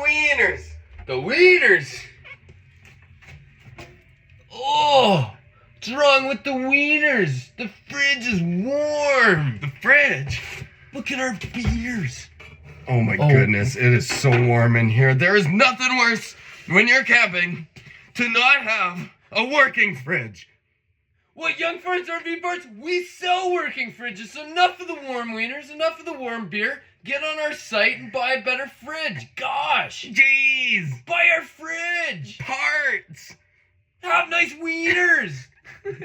wieners. The wieners. Oh, what's wrong with the wieners? The fridge is warm. The fridge? Look at our beers. Oh my goodness, it is so warm in here. There is nothing worse when you're camping to not have a working fridge. What, Young Farms RV Parts? We sell working fridges, so enough of the warm wieners, enough of the warm beer. Get on our site and buy a better fridge. Gosh. Jeez. Buy our fridge. Parts. Have nice wieners.